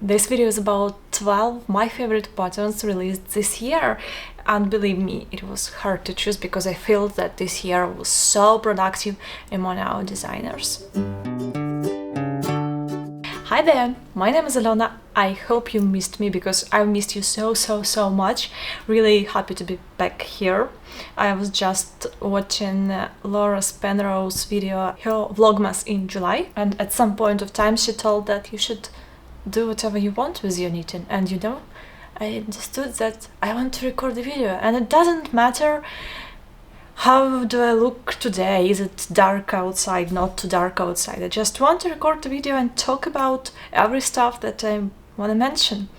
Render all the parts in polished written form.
This video is about 12 my favorite patterns released this year, and believe me, it was hard to choose because I feel that this year was so productive among our designers. Hi there, my name is Alona. I hope you missed me because I missed you so much. Really happy to be back here. I was just watching Laura Penrose's video, her Vlogmas in July, and at some point of time she told that you should do whatever you want with your knitting, and you know, I understood that I want to record the video, and it doesn't matter how do I look today, is it dark outside, not too dark outside. I just want to record the video and talk about every stuff that I want to mention.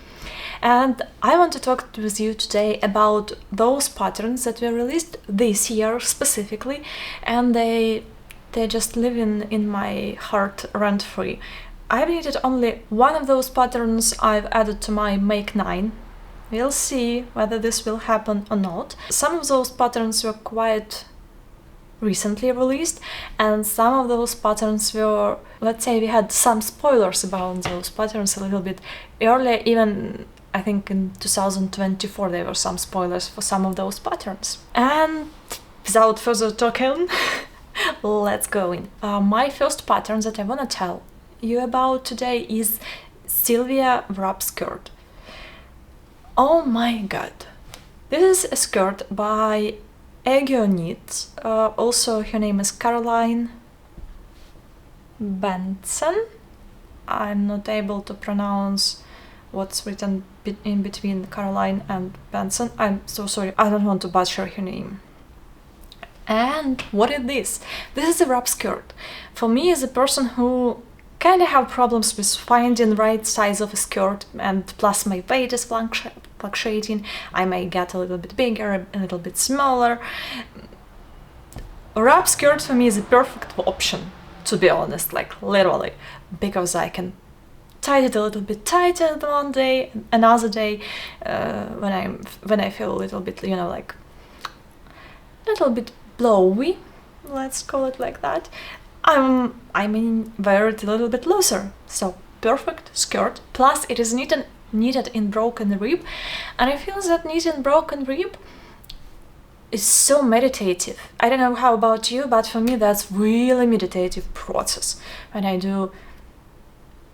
And I want to talk with you today about those patterns that were released this year specifically, and they just live in my heart rent-free. I've knitted only one of those patterns I've added to my Make 9. We'll see whether this will happen or not. Some of those patterns were quite recently released, and some of those patterns were, let's say, we had some spoilers about those patterns a little bit earlier. Even I think in 2024 there were some spoilers for some of those patterns. And without further talking, let's go in. My first pattern that I want to tell you about today is Sylvia wrap skirt. Oh my god, this is a skirt by Eevee Knit. Also her name is Caroline Benson. I'm not able to pronounce what's written in between Caroline and Benson. I'm so sorry, I don't want to butcher her name. And what is this? This is a wrap skirt. For me, as a person who kind of have problems with finding the right size of a skirt, and plus my weight is fluctuating, I may get a little bit bigger, a little bit smaller. A wrap skirt for me is a perfect option, to be honest, like literally, because I can tie it a little bit tighter one day, another day when I feel a little bit, you know, like a little bit blowy, let's call it like that. I mean, wear it a little bit looser, so perfect skirt. Plus, it is knitted in broken rib, and I feel that knitting broken rib is so meditative. I don't know how about you, but for me that's really meditative process when I do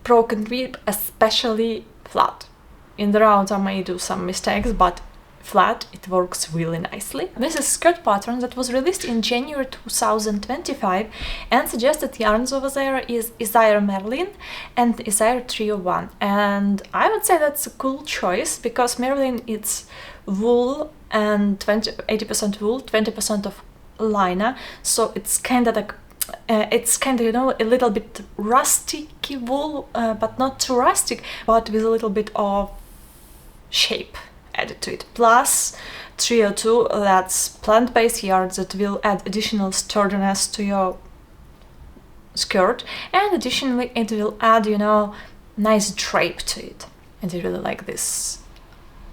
broken rib, especially flat. In the round I may do some mistakes, but flat it works really nicely. This is a skirt pattern that was released in January 2025, and suggested yarns over there is Isaiah Merlin and Isaiah 301, and I would say that's a cool choice because Merlin it's wool and 80% wool, 20% of liner, so it's kind of like you know, a little bit rusticy wool, but not too rustic, but with a little bit of shape added to it. Plus 302, that's plant-based yarn that will add additional sturdiness to your skirt, and additionally it will add, you know, nice drape to it. And I really like this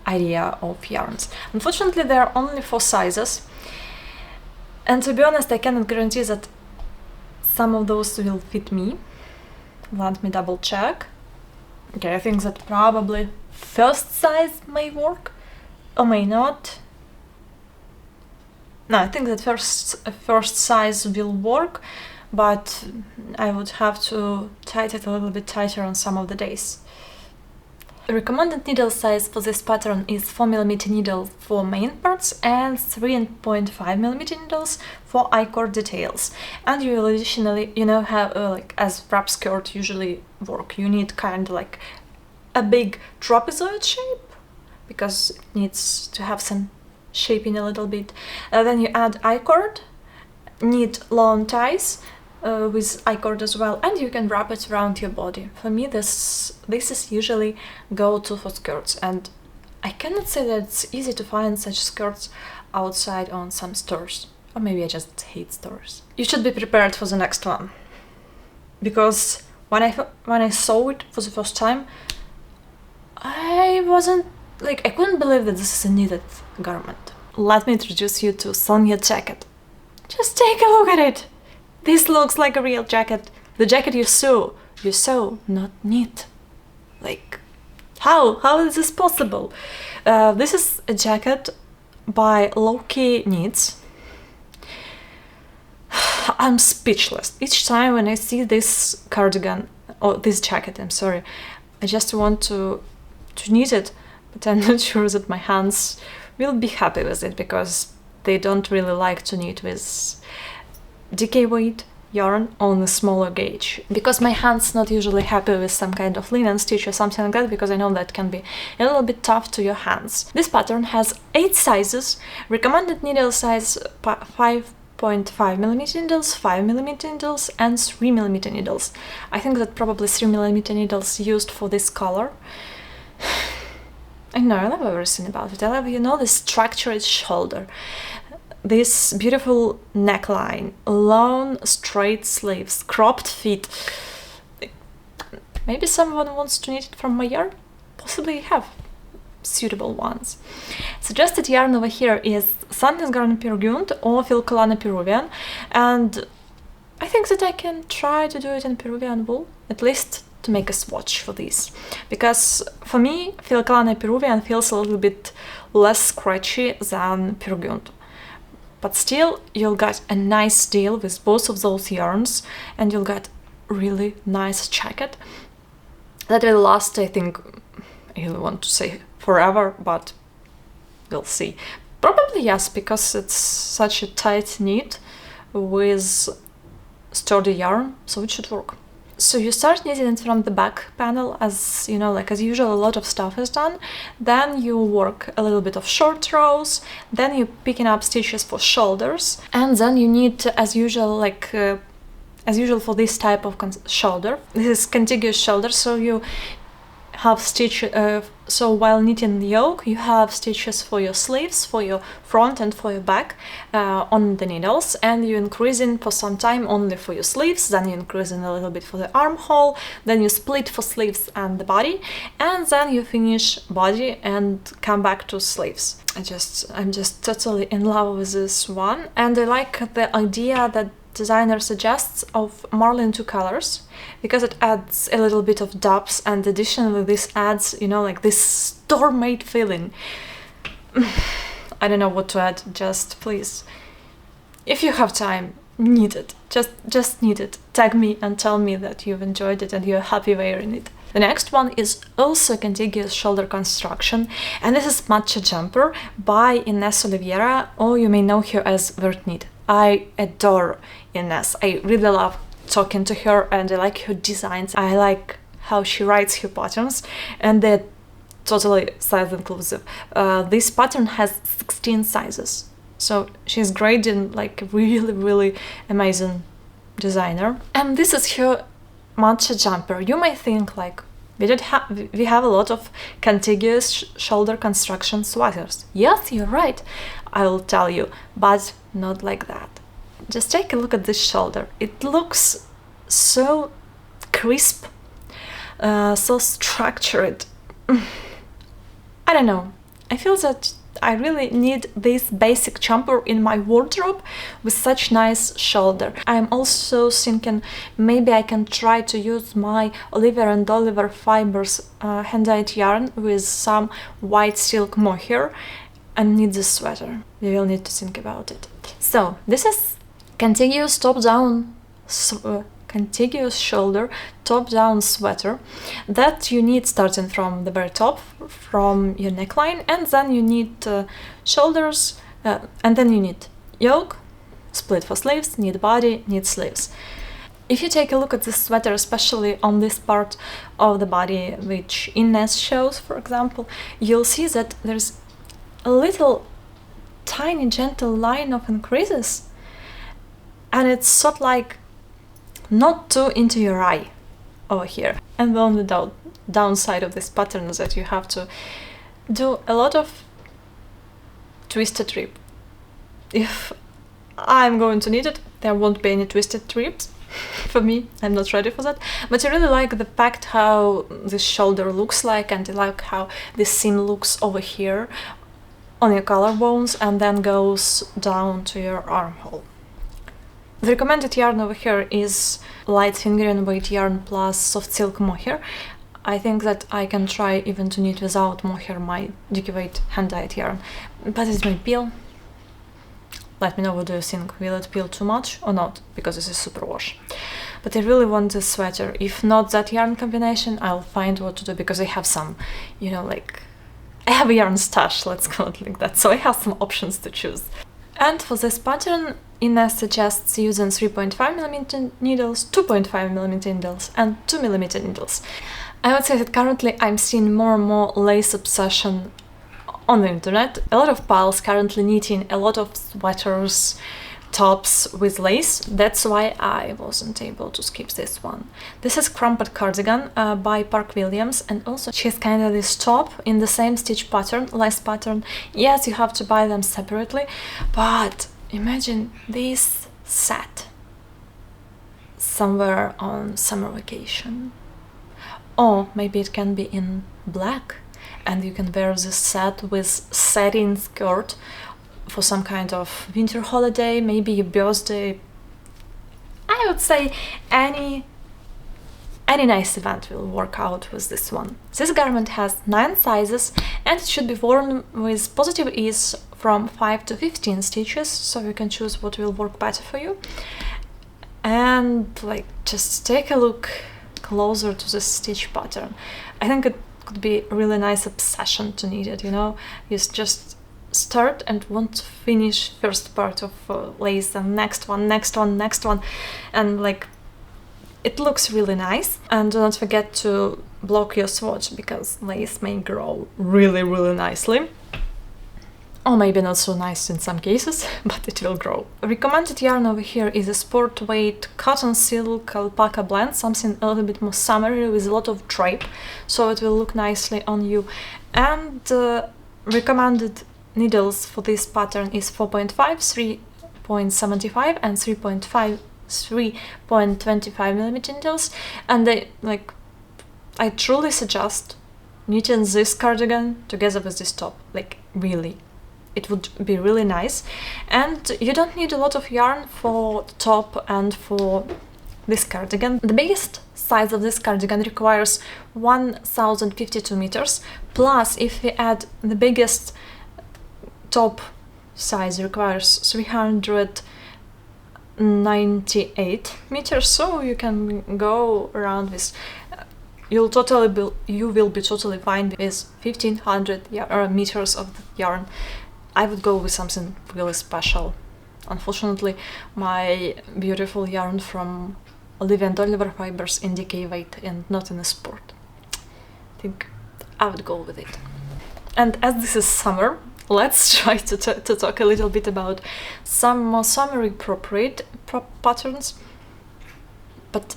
idea of yarns. Unfortunately there are only 4 sizes, and to be honest I cannot guarantee that some of those will fit me. Let me double check. Okay, I think that probably first size may work or may not. No, I think that first size will work, but I would have to tighten it a little bit tighter on some of the days. The recommended needle size for this pattern is 4mm needle for main parts and 3.5mm needles for I-cord details. And you will additionally, you know, have like as wrap skirt usually work, you need kind of like a big trapezoid shape because it needs to have some shaping a little bit. Then you add I-cord, knit long ties with I-cord as well, and you can wrap it around your body. For me this is usually go-to for skirts, and I cannot say that it's easy to find such skirts outside on some stores, or maybe I just hate stores. You should be prepared for the next one, because when I saw it for the first time, I couldn't believe that this is a knitted garment. Let me introduce you to Sonia Jacket. Just take a look at it. This looks like a real jacket. The jacket you sew, not knit. Like, How is this possible? This is a jacket by Loki Knits. I'm speechless. Each time when I see this cardigan, or this jacket, I'm sorry, I just want to knit it, but I'm not sure that my hands will be happy with it, because they don't really like to knit with DK weight yarn on a smaller gauge, because my hands not usually happy with some kind of linen stitch or something like that, because I know that can be a little bit tough to your hands. This pattern has 8 sizes, recommended needle size 5.5mm needles, 5mm needles and 3mm needles. I think that probably 3mm needles used for this color. I know, I love everything about it. I love, you know, the structured shoulder, this beautiful neckline, long straight sleeves, cropped feet. Maybe someone wants to knit it from my yarn? Possibly have suitable ones. Suggested yarn over here is Sandnes Garden Burgund or Filcolana Peruvian, and I think that I can try to do it in Peruvian wool, at least to make a swatch for this, because for me Filcolana Peruvian feels a little bit less scratchy than Burgund. But still, you'll get a nice deal with both of those yarns, and you'll get really nice jacket that will last, I think, I don't want to say forever, but we'll see. Probably yes, because it's such a tight knit with sturdy yarn, so it should work. So you start knitting it from the back panel, as you know, like as usual, a lot of stuff is done. Then you work a little bit of short rows, then you're picking up stitches for shoulders, and then you need, as usual, like as usual for this type of shoulder, this is contiguous shoulder, so you have stitch, so while knitting the yoke, you have stitches for your sleeves, for your front and for your back on the needles, and you increasing for some time only for your sleeves, then you increasing a little bit for the armhole, then you split for sleeves and the body, and then you finish body and come back to sleeves. I'm just totally in love with this one, and I like the idea that designer suggests of marlin 2 colors, because it adds a little bit of depth, and additionally this adds, you know, like this store-made feeling. I don't know what to add, just please, if you have time, knit it. Just knit it. Tag me and tell me that you've enjoyed it and you're happy wearing it. The next one is also contiguous shoulder construction, and this is Matcha Jumper by Ines Oliveira, or you may know her as Vert Knit. I adore Ines. I really love talking to her, and I like her designs. I like how she writes her patterns, and they're totally size inclusive. This pattern has 16 sizes, so she's great and like really amazing designer. And this is her Matcha Jumper. You might think like we have a lot of contiguous shoulder construction sweaters. Yes, you're right, I will tell you, but not like that. Just take a look at this shoulder. It looks so crisp, so structured. I don't know. I feel that I really need this basic jumper in my wardrobe with such nice shoulder. I'm also thinking maybe I can try to use my Oliver and Oliver Fibers hand-dyed yarn with some white silk mohair and knit this sweater. We will need to think about it. So this is contiguous contiguous shoulder top-down sweater that you need starting from the very top, from your neckline, and then you need shoulders, and then you need yoke, split for sleeves, knit body, knit sleeves. If you take a look at this sweater, especially on this part of the body which Ines shows, for example, you'll see that there's a little tiny gentle line of increases, and it's sort of like not too into your eye over here. And the only downside of this pattern is that you have to do a lot of twisted rib. If I'm going to knit it, there won't be any twisted ribs for me. I'm not ready for that, but I really like the fact how this shoulder looks like, and I like how this seam looks over here on your collarbones and then goes down to your armhole. The recommended yarn over here is light fingering weight yarn plus soft silk mohair. I think that I can try even to knit without mohair my decavate hand-dyed yarn, but it may peel. Let me know what do you think, will it peel too much or not, because this is superwash. But I really want this sweater. If not that yarn combination, I'll find what to do, because I have some, you know, like, I have a yarn stash, let's call it like that, so I have some options to choose. And for this pattern, Ina suggests using 3.5mm needles, 2.5mm needles and 2mm needles. I would say that currently I'm seeing more and more lace obsession on the internet. A lot of pals currently knitting a lot of sweaters, tops with lace. That's why I wasn't able to skip this one. This is Crumpet Cardigan by Park Williams, and also she has kind of this top in the same stitch pattern, lace pattern. Yes, you have to buy them separately, but imagine this set somewhere on summer vacation. Or maybe it can be in black, and you can wear this set with satin skirt for some kind of winter holiday, maybe your birthday. I would say any nice event will work out with this one. This garment has 9 sizes and it should be worn with positive ease from 5 to 15 stitches, so you can choose what will work better for you. And like, just take a look closer to the stitch pattern. I think it could be a really nice obsession to knit it, you know. You just start and want to finish first part of lace and next one, and like, it looks really nice. And do not forget to block your swatch, because lace may grow really nicely. Or maybe not so nice in some cases, but it will grow. Recommended yarn over here is a sport weight cotton silk alpaca blend, something a little bit more summery with a lot of drape, so it will look nicely on you. And recommended needles for this pattern is 4.5, 3.75 and 3.25mm needles. And I truly suggest knitting this cardigan together with this top, like, really. It would be really nice. And you don't need a lot of yarn for the top and for this cardigan. The biggest size of this cardigan requires 1052 meters, plus if we add the biggest top size requires 398 meters, so you can go around with you will be totally fine with 1500 meters of yarn. I would go with something really special. Unfortunately, my beautiful yarn from Eevee and Oliver fibers in DK weight and not in a sport. I think I would go with it. And as this is summer, let's try to talk a little bit about some more summery appropriate patterns. But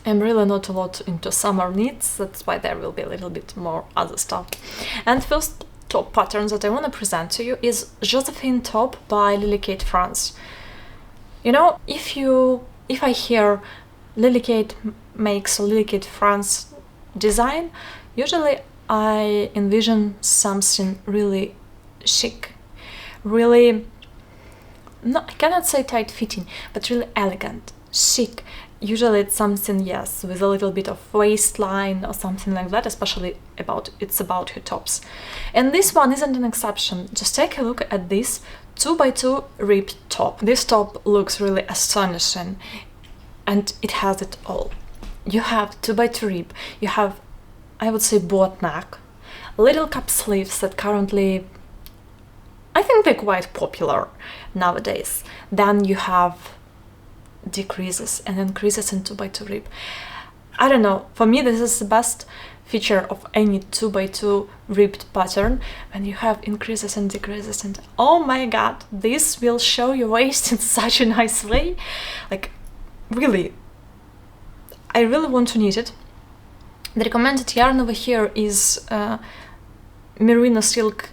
I'm really not a lot into summer knits, that's why there will be a little bit more other stuff. And first top pattern that I want to present to you is Josephine top by Lily Kate France. You know, if I hear Lily Kate makes or Lily Kate France design, usually I envision something really chic, really, no, I cannot say tight fitting, but really elegant, chic. Usually it's something, yes, with a little bit of waistline or something like that, especially it's about her tops. And this one isn't an exception. Just take a look at this 2x2 ribbed top. This top looks really astonishing, and it has it all. You have 2x2 rib, you have, I would say, boat neck, little cup sleeves that currently, I think they're quite popular nowadays. Then you have decreases and increases in 2x2 rib. I don't know, for me this is the best feature of any 2x2 ribbed pattern, when you have increases and decreases, and oh my god, this will show your waist in such a nice way. Like, really, I really want to knit it. The recommended yarn over here is merino silk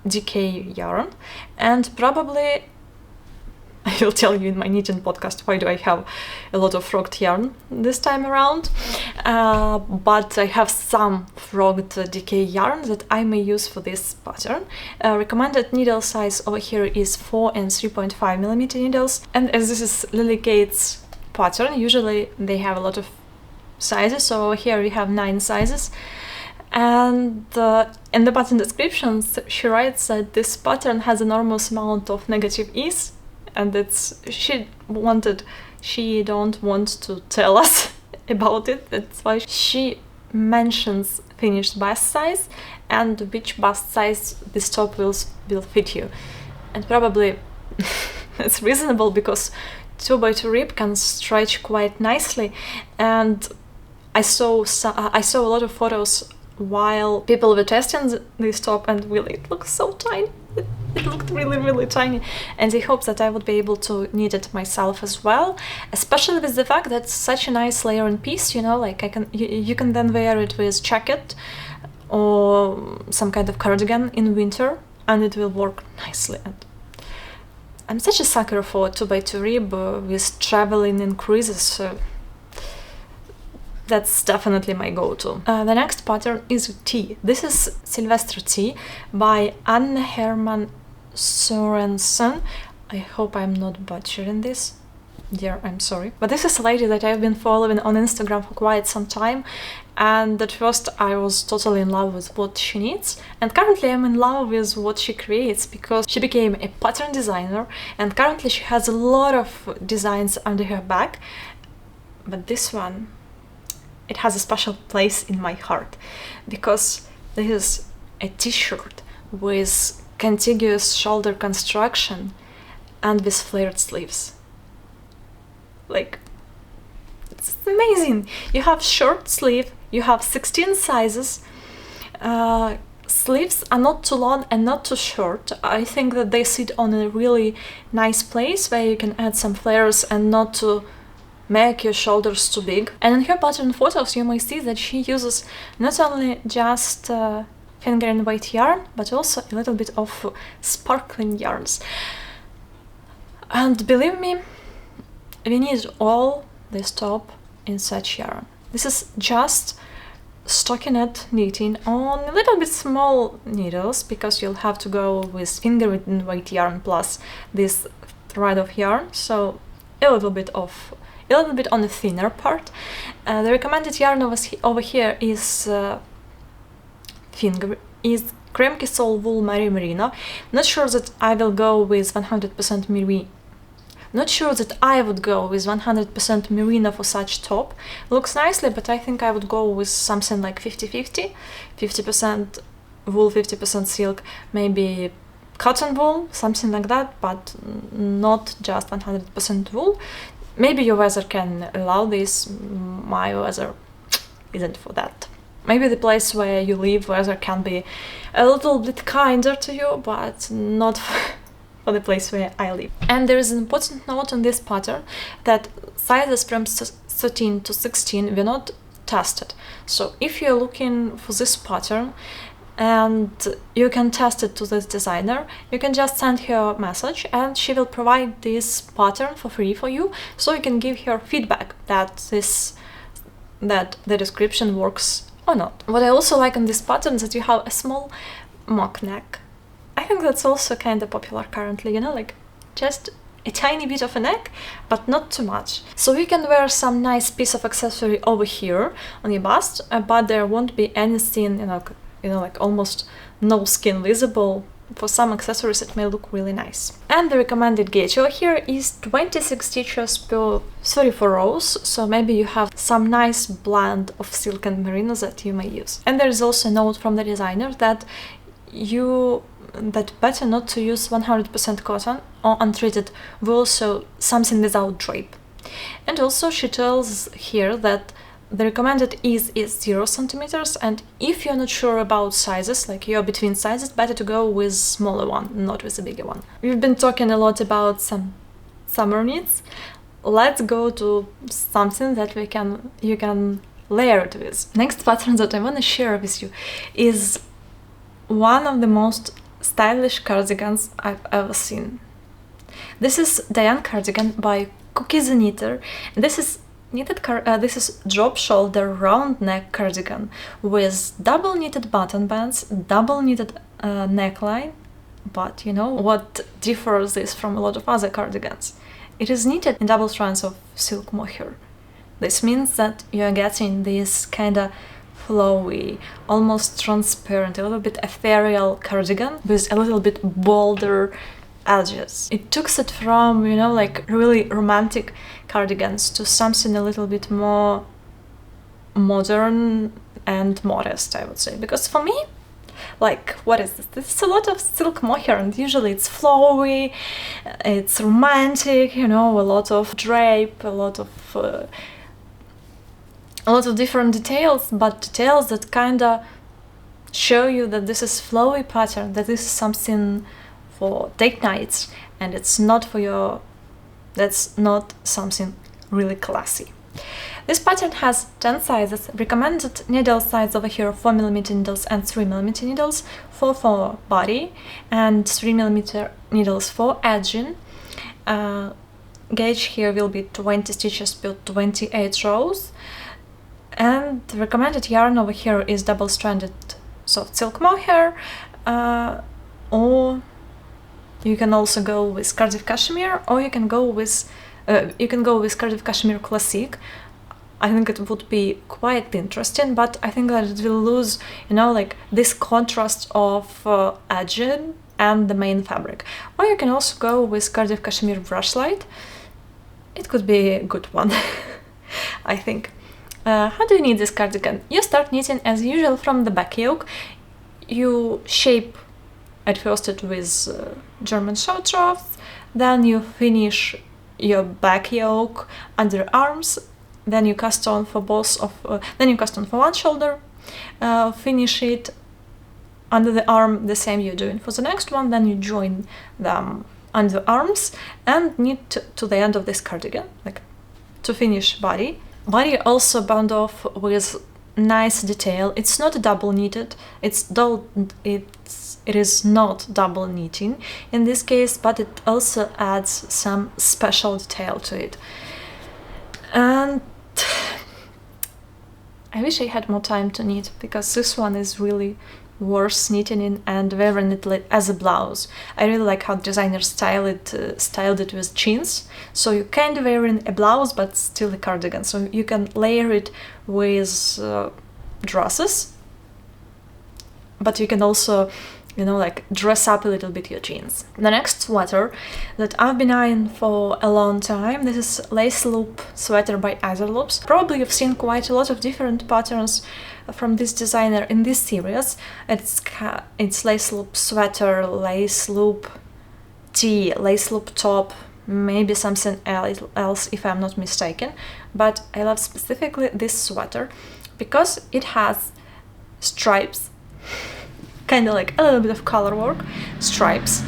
DK yarn, and probably I will tell you in my knitting podcast why do I have a lot of frogged yarn this time around, but I have some frogged DK yarn that I may use for this pattern. Recommended needle size over here is 4 and 3.5mm needles, and as this is Lily Kate's pattern, usually they have a lot of sizes. So here we have 9 sizes. And in the pattern descriptions, she writes that this pattern has enormous amount of negative ease, and she don't want to tell us about it. That's why she mentions finished bust size and which bust size this top will fit you. And probably it's reasonable because 2x2 rib can stretch quite nicely, and I saw a lot of photos while people were testing this top, and really it looks so tiny. It looked really tiny, and I hope that I would be able to knit it myself as well, especially with the fact that it's such a nice layering piece, you know, like you can then wear it with jacket or some kind of cardigan in winter, and it will work nicely. And I'm such a sucker for 2x2 rib with traveling in cruises, so that's definitely my go-to. The next pattern is Tea. This is Sylvester Tea by Anne Herman Sorensen. I hope I'm not butchering this. Dear, I'm sorry. But this is a lady that I've been following on Instagram for quite some time, and at first I was totally in love with what she knits, and currently I'm in love with what she creates because she became a pattern designer, and currently she has a lot of designs under her back. But this one, it has a special place in my heart because this is a t-shirt with contiguous shoulder construction and with flared sleeves. Like, it's amazing. You have short sleeve, you have 16 sizes, sleeves are not too long and not too short. I think that they sit on a really nice place where you can add some flares and not to make your shoulders too big. And in her pattern photos you may see that she uses not only just finger and weight yarn, but also a little bit of sparkling yarns. And believe me, we need all this top in such yarn. This is just stockinette knitting on a little bit small needles, because you'll have to go with finger and weight yarn plus this thread of yarn, so a little bit on the thinner part. The recommended yarn over here is Kremke Soul Wool Merino. Not sure that I will go with 100% merino. Not sure that I would go with 100% merino for such top. Looks nicely, but I think I would go with something like 50-50, 50% wool, 50% silk, maybe cotton wool, something like that, but not just 100% wool. Maybe your weather can allow this. My weather isn't for that. Maybe the place where you live, weather can be a little bit kinder to you, but not for the place where I live. And there is an important note on this pattern that sizes from 13 to 16 were not tested. So if you're looking for this pattern and you can test it to this designer, you can just send her a message and she will provide this pattern for free for you, so you can give her feedback that the description works or not. What I also like on this pattern is that you have a small mock neck. I think that's also kind of popular currently, you know, like just a tiny bit of a neck, but not too much. So you can wear some nice piece of accessory over here on your bust, but there won't be anything, like almost no skin visible. For some accessories it may look really nice. And the recommended gauge over here is 26 stitches per 34 rows, so maybe you have some nice blend of silk and merino that you may use. And there is also a note from the designer that better not to use 100% cotton or untreated wool, so something without drape. And also she tells here that the recommended is 0 centimeters, and if you're not sure about sizes, like you're between sizes, better to go with smaller one, not with a bigger one. We've been talking a lot about some summer knits. Let's go to something that you can layer it with. Next pattern that I want to share with you is one of the most stylish cardigans I've ever seen. This is Diane Cardigan by Cookie the Knitter. This is drop shoulder round neck cardigan with double knitted button bands, double knitted neckline. But you know what differs this from a lot of other cardigans? It is knitted in double strands of silk mohair. This means that you're getting this kind of flowy, almost transparent, a little bit ethereal cardigan with a little bit bolder edges. It took it from, you know, like really romantic cardigans to something a little bit more modern and modest, I would say. Because for me, like, what is this? This is a lot of silk mohair, and usually it's flowy, it's romantic, you know, a lot of drape, a lot of different details, but details that kind of show you that this is flowy pattern, that this is something for date nights, and it's not for your, that's not something really classy. This pattern has 10 sizes. Recommended needle size over here 4mm needles and 3mm needles, 4 for body and 3mm needles for edging. Gauge here will be 20 stitches per 28 rows. And the recommended yarn over here is double-stranded soft silk mohair, or you can also go with Cardiff Cashmere, or you can go with Cardiff Cashmere Classic. I think it would be quite interesting, but I think that it will lose, you know, like this contrast of edging and the main fabric. Or you can also go with Cardiff Cashmere Brushlight. It could be a good one, I think. How do you knit this cardigan? You start knitting as usual from the back yoke. You shape at first it with German short roughs, then you finish your back yoke under arms, then you cast on for one shoulder, finish it under the arm, the same you're doing for the next one, then you join them under arms and knit to the end of this cardigan, like to finish body. Body also bound off with nice detail. It's not double knitted, it is not double knitting in this case, but it also adds some special detail to it. And I wish I had more time to knit, because this one is really worth knitting in and wearing it as a blouse. I really like how designers styled it with jeans, so you kind of wearing a blouse but still a cardigan, so you can layer it with dresses, but you can also, you know, like dress up a little bit your jeans. The next sweater that I've been eyeing for a long time, this is Lace Loop Sweater by Loops. Probably you've seen quite a lot of different patterns from this designer in this series. It's Lace Loop Sweater, Lace Loop Tee, Lace Loop Top, maybe something else if I'm not mistaken, but I love specifically this sweater because it has stripes, kind of like a little bit of color work, stripes,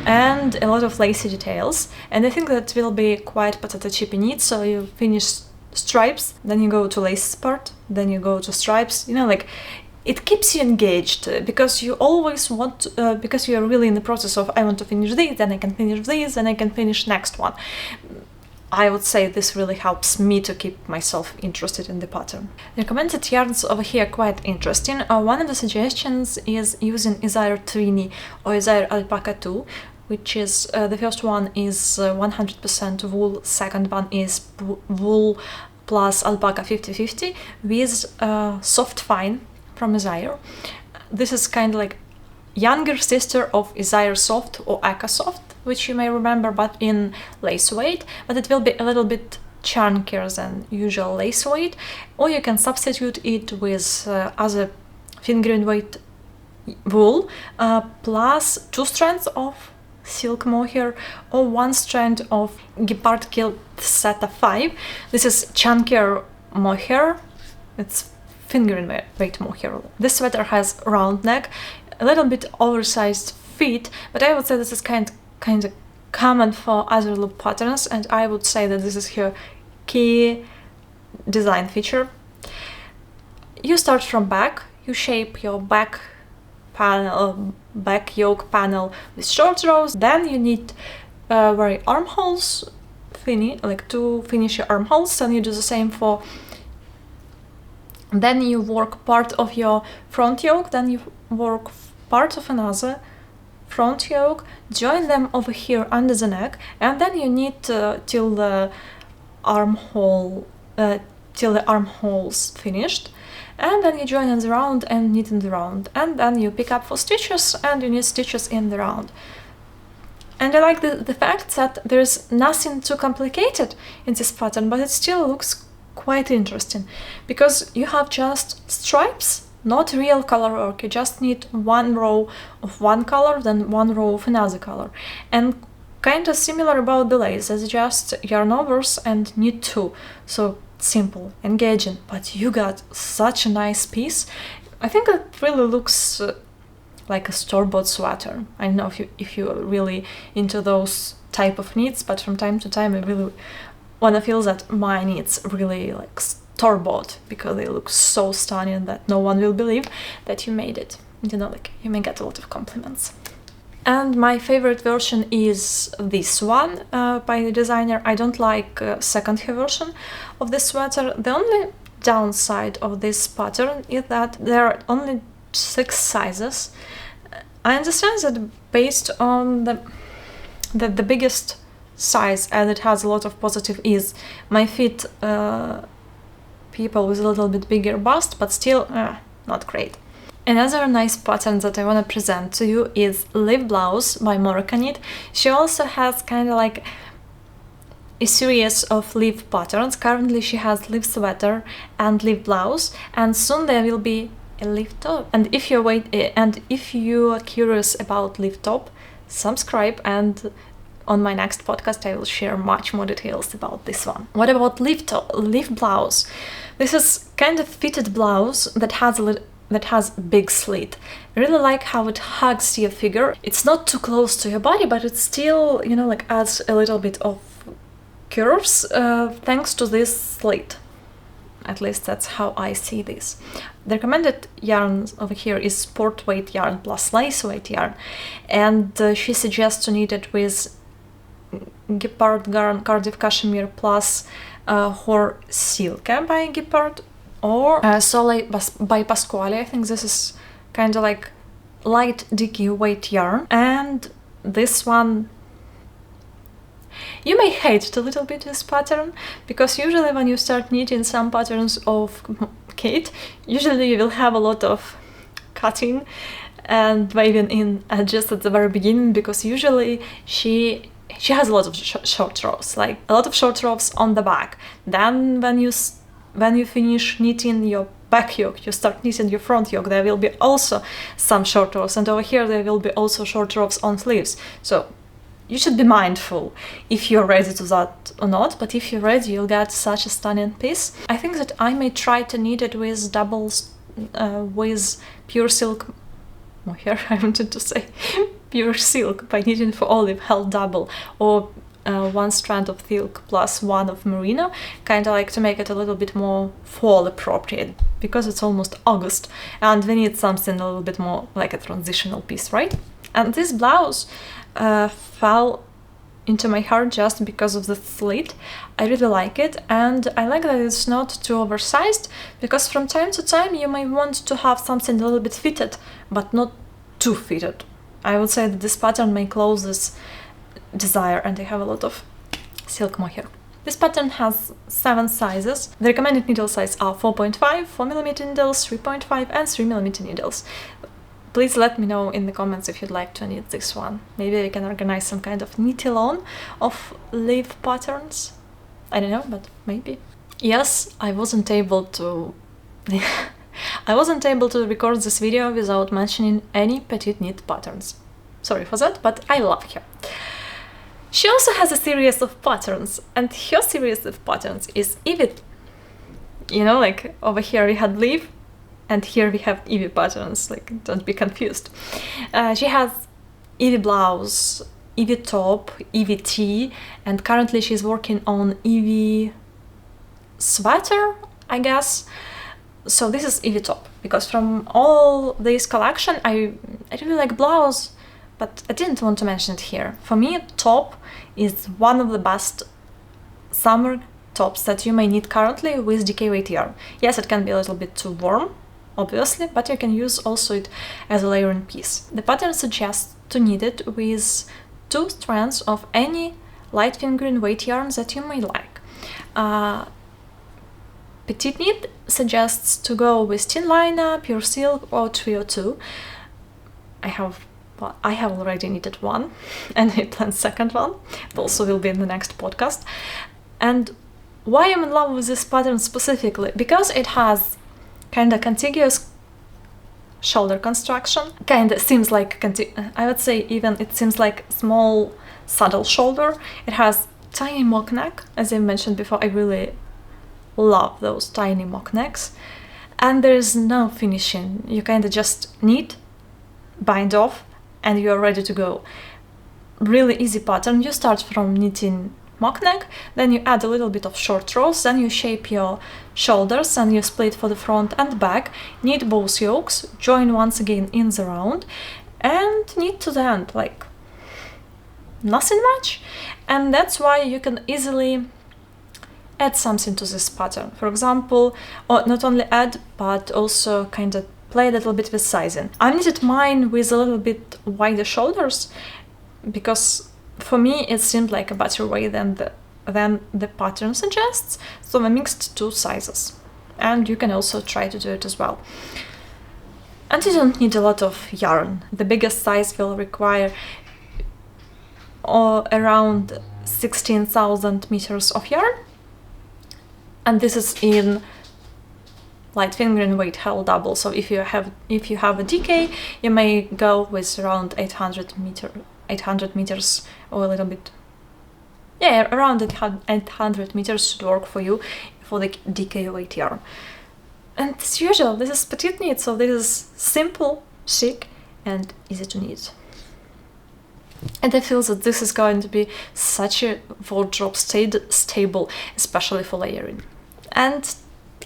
and a lot of lacy details, and I think that will be quite potato chippy knit. So you finish stripes, then you go to lace part, then you go to stripes, you know, like it keeps you engaged, because you always want because you are really in the process of I want to finish this, then I can finish this, and I can finish next one. I would say this really helps me to keep myself interested in the pattern. The recommended yarns over here are quite interesting. One of the suggestions is using Isire Trini or Isire Alpaca 2, which is the first one is 100% wool, second one is wool plus alpaca 50-50 with soft fine from Isire. This is kind of like younger sister of Isire Soft or Aka Soft, which you may remember, but in lace weight, but it will be a little bit chunkier than usual lace weight, or you can substitute it with other fingering weight wool plus 2 strands of silk mohair or 1 strand of Gepard Kilt Seta 5. This is chunkier mohair, it's fingering weight mohair. This sweater has round neck, a little bit oversized feet, but I would say this is kind of common for other loop patterns, and I would say that this is her key design feature. You start from back, you shape your back yoke panel with short rows, then you need very armholes, to finish your armholes, and you do the same for, then you work part of your front yoke, then you work part of another front yoke, join them over here under the neck, and then you knit till the armhole, till the armholes finished, and then you join in the round and knit in the round, and then you pick up for stitches and you knit stitches in the round. And I like the fact that there's nothing too complicated in this pattern, but it still looks quite interesting, because you have just stripes, not real color work. You just need one row of one color, then one row of another color. And kind of similar about the lace, it's just yarn overs and knit two. So simple, engaging, but you got such a nice piece. I think it really looks like a store-bought sweater. I don't know if you're really into those type of knits, but from time to time I really wanna feel that my knits really like store-bought, because they look so stunning that no one will believe that you made it. You know, like, you may get a lot of compliments. And my favorite version is this one by the designer. I don't like second-hand version of this sweater. The only downside of this pattern is that there are only 6 sizes. I understand that based on the biggest size, and it has a lot of positive, is my fit people with a little bit bigger bust, but still not great. Another nice pattern that I want to present to you is Leaf Blouse by Moroccan Knit. She also has kind of like a series of leaf patterns. Currently she has Leaf Sweater and Leaf Blouse, and soon there will be a leaf top. And if you are curious about leaf top, subscribe, and on my next podcast I will share much more details about this one. What about leaf blouse? This is kind of fitted blouse that has big slit. I really like how it hugs your figure. It's not too close to your body, but it still, you know, like adds a little bit of curves thanks to this slit. At least that's how I see this. The recommended yarn over here is sport weight yarn plus lace weight yarn, and she suggests to knit it with Gepard Cardiff Cashmere plus Hor Silke by Gepard, or Soleil by Pasquale. I think this is kind of like light dicky weight yarn. And this one, you may hate it a little bit, this pattern, because usually when you start knitting some patterns of Kate, usually you will have a lot of cutting and waving in just at the very beginning, because usually she has a lot of short rows, like a lot of short rows on the back. Then when you finish knitting your back yoke, you start knitting your front yoke, there will be also some short rows, and over here there will be also short rows on sleeves. So you should be mindful if you're ready to that or not, but if you're ready, you'll get such a stunning piece. I think that I may try to knit it with doubles, with pure silk. Oh, here I wanted to say pure silk by knitting for olive held double, or one strand of silk plus one of merino, kind of like to make it a little bit more fall appropriate, because it's almost August and we need something a little bit more like a transitional piece, right? And this blouse fell into my heart just because of the slit. I really like it, and I like that it's not too oversized, because from time to time you may want to have something a little bit fitted, but not too fitted. I would say that this pattern may close this desire, and I have a lot of silk mohair. This pattern has 7 sizes. The recommended needle size are 4.5, 4mm needles, 3.5 and 3mm needles. Please let me know in the comments if you'd like to knit this one. Maybe I can organize some kind of knit-along of leaf patterns. I don't know, but maybe. Yes, I wasn't able to record this video without mentioning any petite knit patterns. Sorry for that, but I love her. She also has a series of patterns, and her series of patterns is Eevee. You know, like over here we had leaf, and here we have Eevee patterns, like don't be confused. She has Eevee blouse, Eevee top, Eevee tee, and currently she's working on Eevee sweater, I guess. So this is Eevee top, because from all this collection I really like blouse, but I didn't want to mention it here. For me, top is one of the best summer tops that you may knit currently with DK weight yarn. Yes, it can be a little bit too warm, obviously, but you can use also it as a layering piece. The pattern suggests to knit it with 2 strands of any light fingering weight yarn that you may like. Petite Knit suggests to go with Thin Liner, Pure Silk or Trio 2. I have already knitted one and I plan second one. It also will be in the next podcast. And why I'm in love with this pattern specifically? Because it has kind of contiguous shoulder construction. Kind of seems like, I would say even it seems like small saddle shoulder. It has tiny mock neck. As I mentioned before, I really love those tiny mock necks. And there is no finishing. You kind of just knit, bind off, and you're ready to go. Really easy pattern. You start from knitting mock neck, then you add a little bit of short rows, then you shape your shoulders and you split for the front and back, knit both yokes, join once again in the round, and knit to the end, like nothing much. And that's why you can easily add something to this pattern. For example, or not only add, but also kind of play a little bit with sizing. I knitted mine with a little bit wider shoulders because for me it seemed like a better way than the pattern suggests, so I mixed 2 sizes. And you can also try to do it as well. And you don't need a lot of yarn. The biggest size will require around 16,000 meters of yarn, and this is in light fingering weight held double. So if you have a DK, you may go with around 800 meters or a little bit, yeah, around 800 meters should work for you for the DK weight yarn. And as usual, this is petite knit, so this is simple, chic, and easy to knit. And I feel that this is going to be such a wardrobe stable, especially for layering. And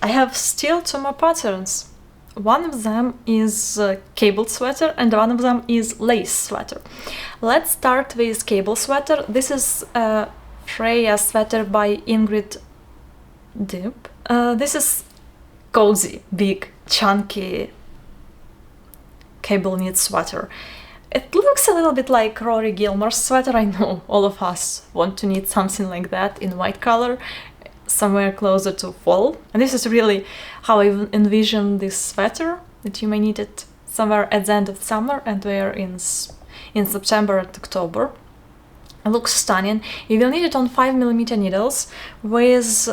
I have still 2 more patterns. One of them is cabled sweater and one of them is lace sweater. Let's start with cable sweater. This is Freya Sweater by Ingrid Dip. This is cozy, big, chunky cable knit sweater. It looks a little bit like Rory Gilmore's sweater. I know all of us want to knit something like that in white color, somewhere closer to fall. And this is really how I envision this sweater, that you may knit it somewhere at the end of summer and wear in September and October. It looks stunning. You will knit it on 5mm needles with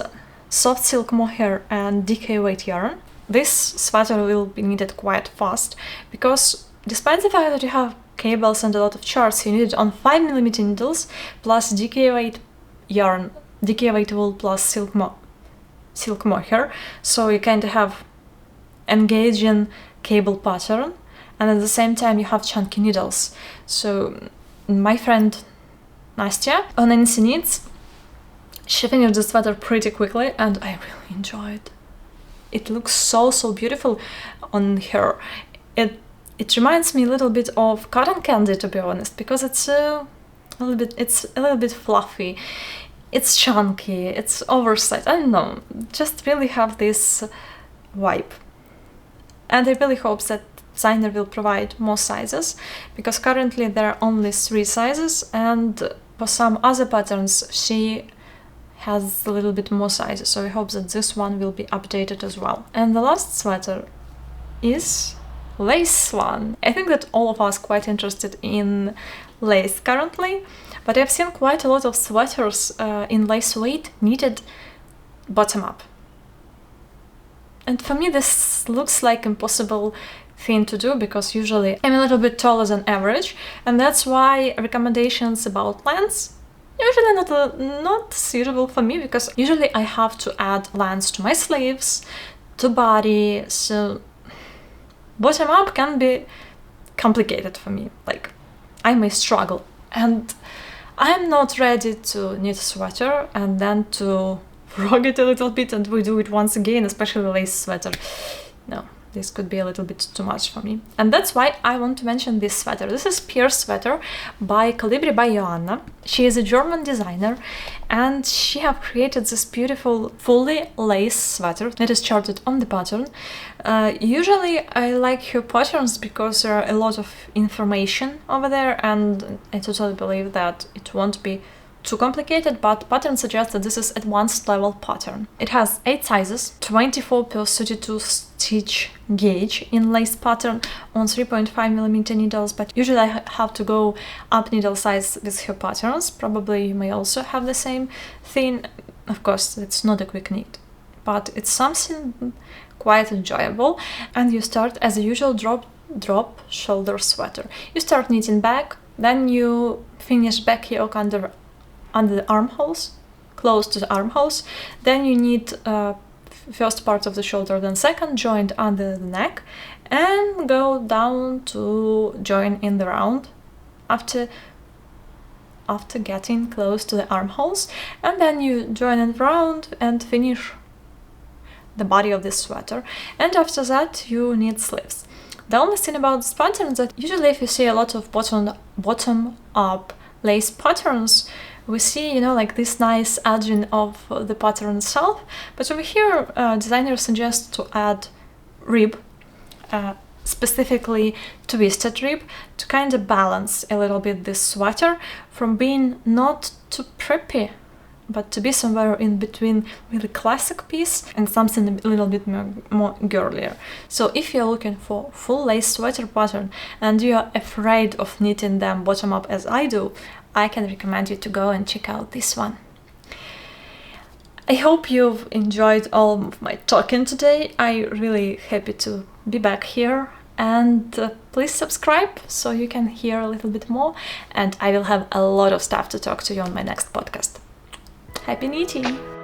soft silk mohair and DK weight yarn. This sweater will be knitted quite fast because despite the fact that you have cables and a lot of charts, you knit it on 5mm needles plus DK weight yarn, DK weight wool plus silk mohair. So you kind of have engaging cable pattern, and at the same time you have chunky needles. So my friend Nastya on NC Knits, she finished the sweater pretty quickly and I really enjoyed it. It looks so beautiful on her. It reminds me a little bit of cotton candy, to be honest, because it's a little bit fluffy, it's chunky, it's oversized. I don't know, just really have this vibe. And I really hope that designer will provide more sizes, because currently there are only 3 sizes, and for some other patterns she has a little bit more sizes, so I hope that this one will be updated as well. And the last sweater is lace one. I think that all of us are quite interested in lace currently, but I've seen quite a lot of sweaters in lace weight knitted bottom up. And for me this looks like impossible thing to do, because usually I'm a little bit taller than average, and that's why recommendations about lengths usually not suitable for me, because usually I have to add lengths to my sleeves, to body, so bottom up can be complicated for me. Like, I may struggle, and I'm not ready to knit a sweater and then to frog it a little bit and redo it once again, especially a lace sweater. No, this could be a little bit too much for me. And that's why I want to mention this sweater. This is Pierce Sweater by Colibri by Joanna. She is a German designer, and she have created this beautiful fully lace sweater that is charted on the pattern. Usually I like her patterns because there are a lot of information over there, and I totally believe that it won't be too complicated, but pattern suggests that this is advanced level pattern. It has 8 sizes, 24 per 32 stitch gauge in lace pattern on 3.5mm needles, but usually I have to go up needle size with her patterns. Probably you may also have the same thing. Of course, it's not a quick knit, but it's something quite enjoyable. And you start as a usual drop shoulder sweater. You start knitting back, then you finish back yoke under the armholes, close to the armholes, then you knit first part of the shoulder, then second, joined under the neck, and go down to join in the round after getting close to the armholes, and then you join in the round and finish the body of this sweater. And after that you knit sleeves. The only thing about this pattern is that usually if you see a lot of bottom up lace patterns, we see, you know, like this nice edging of the pattern itself, but over here designers suggest to add rib, specifically twisted rib, to kind of balance a little bit this sweater from being not too preppy, but to be somewhere in between really classic piece and something a little bit more girlier. So if you're looking for full lace sweater pattern and you're afraid of knitting them bottom up as I do, I can recommend you to go and check out this one. I hope you've enjoyed all of my talking today. I'm really happy to be back here, and please subscribe so you can hear a little bit more, and I will have a lot of stuff to talk to you on my next podcast. Happy knitting!